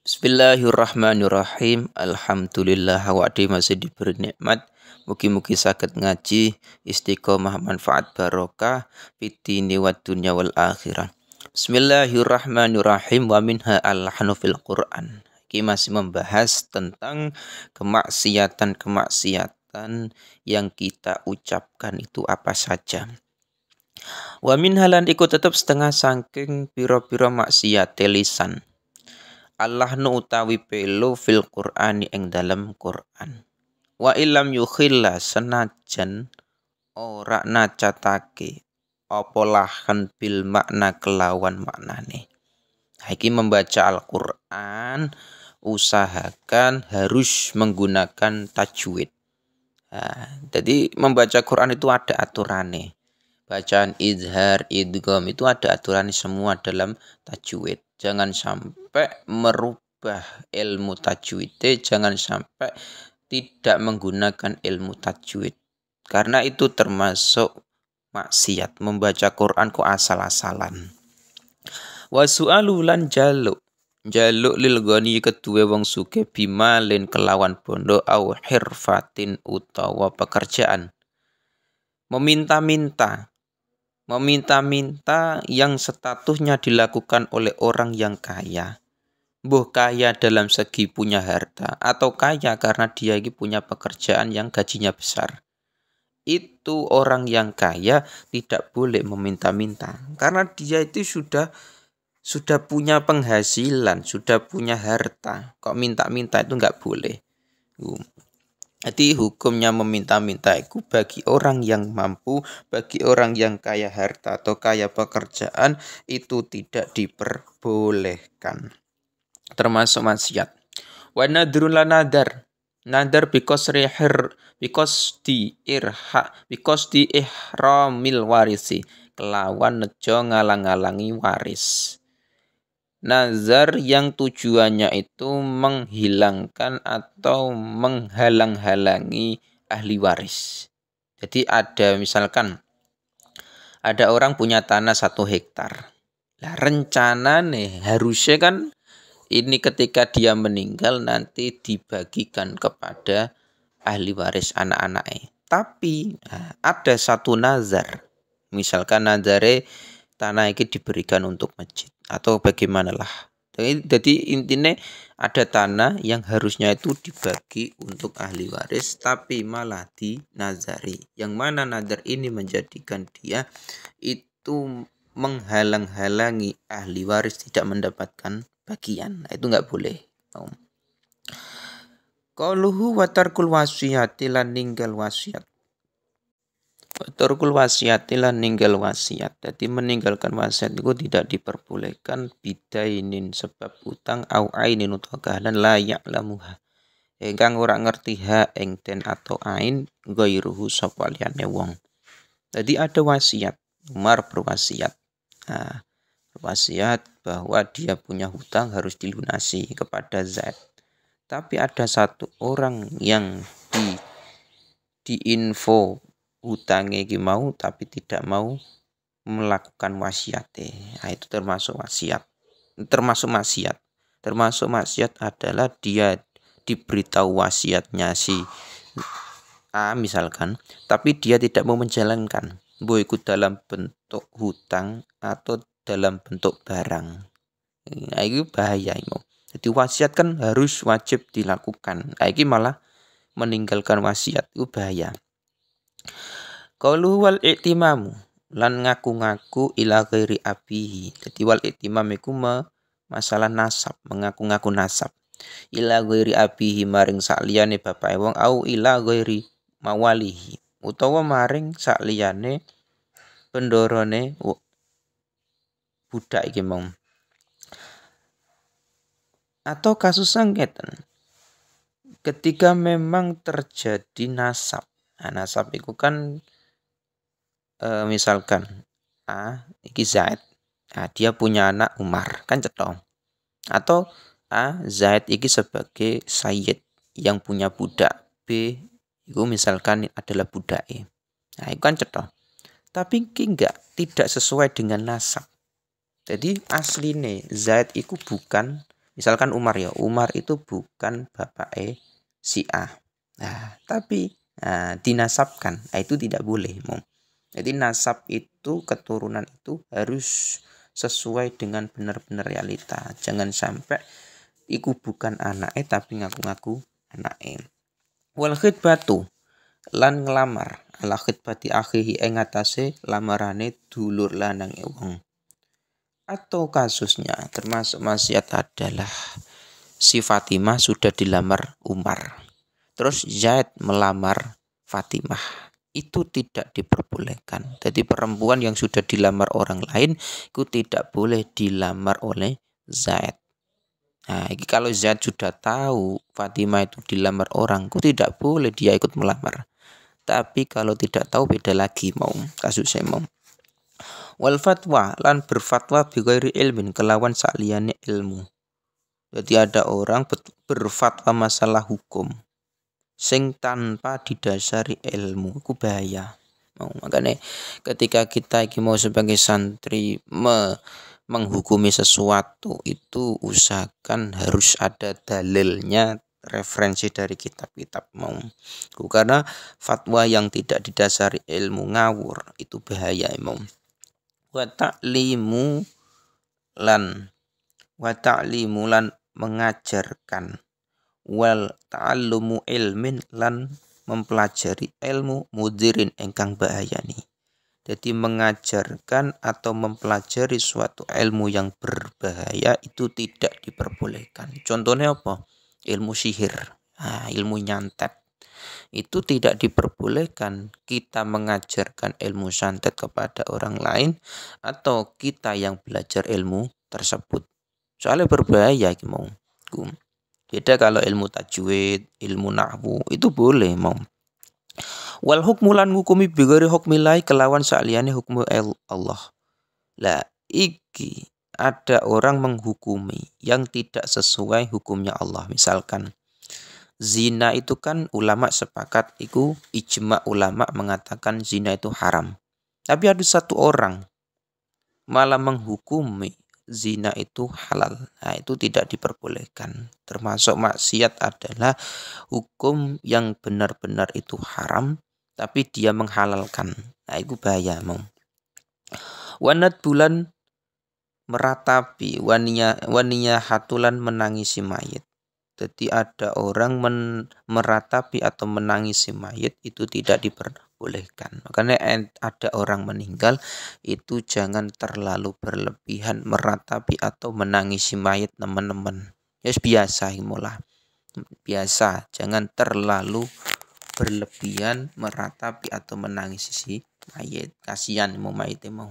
Bismillahirrahmanirrahim. Alhamdulillah awake masih diberi nikmat. Mugi-mugi saged ngaji istiqomah manfaat barokah fitini wa dunya wal akhirah. Bismillahirrahmanirrahim wa minha al-hanu fil Quran. Kita masih membahas tentang kemaksiatan-kemaksiatan yang kita ucapkan itu apa saja. Wa minha lan iku tetep setengah saking pira-pira maksiat lisan. Allah nu utawi pelo fil Qur'ani ing dalam Qur'an. Wa ilam yukhilla senajan ora nacatake apa lahan bil makna kelawan maknane. Iki membaca Al-Qur'an usahakan harus menggunakan tajwid. Jadi membaca Quran itu ada aturannya. Bacaan izhar, idgham itu ada aturan semua dalam tajwid. Jangan sampai merubah ilmu tajwid, jangan sampai tidak menggunakan ilmu tajwid. Karena itu termasuk maksiat, membaca Quran kok asal-asalan. Wa su'alu lan jaluk lil ghani kedue wong sugih bimalin kelawan bondo au hirfatin utawa pekerjaan. Meminta-minta yang statusnya dilakukan oleh orang yang kaya. Mbuh kaya dalam segi punya harta atau kaya karena dia ini punya pekerjaan yang gajinya besar. Itu orang yang kaya tidak boleh meminta-minta karena dia itu sudah punya penghasilan, sudah punya harta. Kok minta-minta itu enggak boleh. Jadi hukumnya meminta-minta itu bagi orang yang mampu, bagi orang yang kaya harta atau kaya pekerjaan itu tidak diperbolehkan. Termasuk maksiat. Wa nadrun la nadar. Nadar because di ihramil warisi. Kelawan nejo ngalang-alangi waris. Nazar yang tujuannya itu menghilangkan atau menghalang-halangi ahli waris. Jadi misalkan ada orang punya tanah 1 hektar. Nah, rencana nih harusnya kan ini ketika dia meninggal nanti dibagikan kepada ahli waris anak-anaknya. Tapi ada satu nazar. Misalkan nazare tanah ini diberikan untuk masjid atau bagaimanalah. Jadi intinya ada tanah yang harusnya itu dibagi untuk ahli waris tapi malah dinazari. Yang mana nazar ini menjadikan dia itu menghalang-halangi ahli waris tidak mendapatkan bagian. Itu enggak boleh. Qauluhu wa tarkul wasiyati lan ninggal wasiat. Tarkul wasiyati lan ninggal wasiat. Jadi meninggalkan wasiat itu tidak diperbolehkan bidainin sebab utang au ainin utawa kahanan la ya'lamuha. Engkang ora ngerti ing den atau ain ghairuhu sapa liyane wong. Jadi ada wasiat. Umar berwasiat. Berwasiat bahwa dia punya hutang harus dilunasi kepada Zaid. Tapi ada satu orang yang diinfo hutangnya mau tapi tidak mau melakukan wasiat. Itu termasuk wasiat. Termasuk maksiat. Termasuk maksiat adalah dia diberitahu wasiatnya si A misalkan, tapi dia tidak mau menjalankan. Baik dalam bentuk hutang atau dalam bentuk barang. Itu bahaya itu. Jadi wasiat kan harus wajib dilakukan. Ini malah meninggalkan wasiat itu bahaya. Qaulu wal i'timamu lan ngaku-ngaku ila ghairi abihi. Jadi wal i'timam iku masalah nasab, mengaku-ngaku nasab. Ila ghairi abihi maring sakliyane bapake wong au ila ghairi mawalihi utawa maring sakliyane pendorone budak iki mong. Atau kasus sengketen. Ketika memang terjadi nasab. Nasab itu kan misalkan iki Zaid. Dia punya anak Umar, kan cetong. Atau Zaid iki sebagai sayyid yang punya budak. B itu misalkan adalah budak. Itu kan cetong. Tapi tidak sesuai dengan nasab. Jadi asline Zaid itu bukan Misalkan Umar ya, Umar itu bukan bapak si A. Nah, tapi dinasabkan, itu tidak boleh. Jadi nasab itu, keturunan itu harus sesuai dengan benar-benar realita. Jangan sampai iku bukan anaknya tapi ngaku-ngaku anaknya. Wal khidbatu lan ngelamar ala khidbati akhihi ing atase lamarane dulur lanang wong. Atau kasusnya termasuk maksiat adalah si Fatimah sudah dilamar Umar. Terus Zaid melamar Fatimah. Itu tidak diperbolehkan. Jadi perempuan yang sudah dilamar orang lain itu tidak boleh dilamar oleh Zaid. Nah, kalau Zaid sudah tahu Fatimah itu dilamar orang, itu tidak boleh dia ikut melamar. Tapi kalau tidak tahu beda lagi kasusnya. Wal fatwa lan berfatwa bighairi ilmin kelawan sakliyane ilmu. Jadi ada orang berfatwa masalah hukum sing tanpa didasari ilmu, itu bahaya. Makanya ketika kita mau sebagai santri menghukumi sesuatu itu usahakan harus ada dalilnya, referensi dari kitab-kitab karena fatwa yang tidak didasari ilmu ngawur itu bahaya wa ta'limu lan mengajarkan wal ta'allumu ilmin lan mempelajari ilmu mudirin engkang bahayani. Jadi mengajarkan atau mempelajari suatu ilmu yang berbahaya itu tidak diperbolehkan. Contohnya apa? Ilmu sihir, ilmu nyantet. Itu tidak diperbolehkan kita mengajarkan ilmu santet kepada orang lain atau kita yang belajar ilmu tersebut. Soalnya berbahaya Beda kalau ilmu tajwid, ilmu nahwu itu boleh Wal hukmu lan ngukumi bighairi hukmillah kelawan saliyane hukum Allah. Lah iki ada orang menghukumi yang tidak sesuai hukumnya Allah. Misalkan zina itu kan ulama sepakat, itu ijma ulama mengatakan zina itu haram. Tapi ada satu orang malah menghukumi zina itu halal. Nah, itu tidak diperbolehkan. Termasuk maksiat adalah hukum yang benar-benar itu haram tapi dia menghalalkan. Nah, itu bahaya Wanat bulan meratapi waniya hatulan menangisi mayit. Jadi ada orang meratapi atau menangisi mayit itu tidak diperbolehkan. Makanya ada orang meninggal itu jangan terlalu berlebihan meratapi atau menangisi mayit teman-teman. Biasa Biasa, jangan terlalu berlebihan meratapi atau menangisi si mayit. Kasihan mayitnya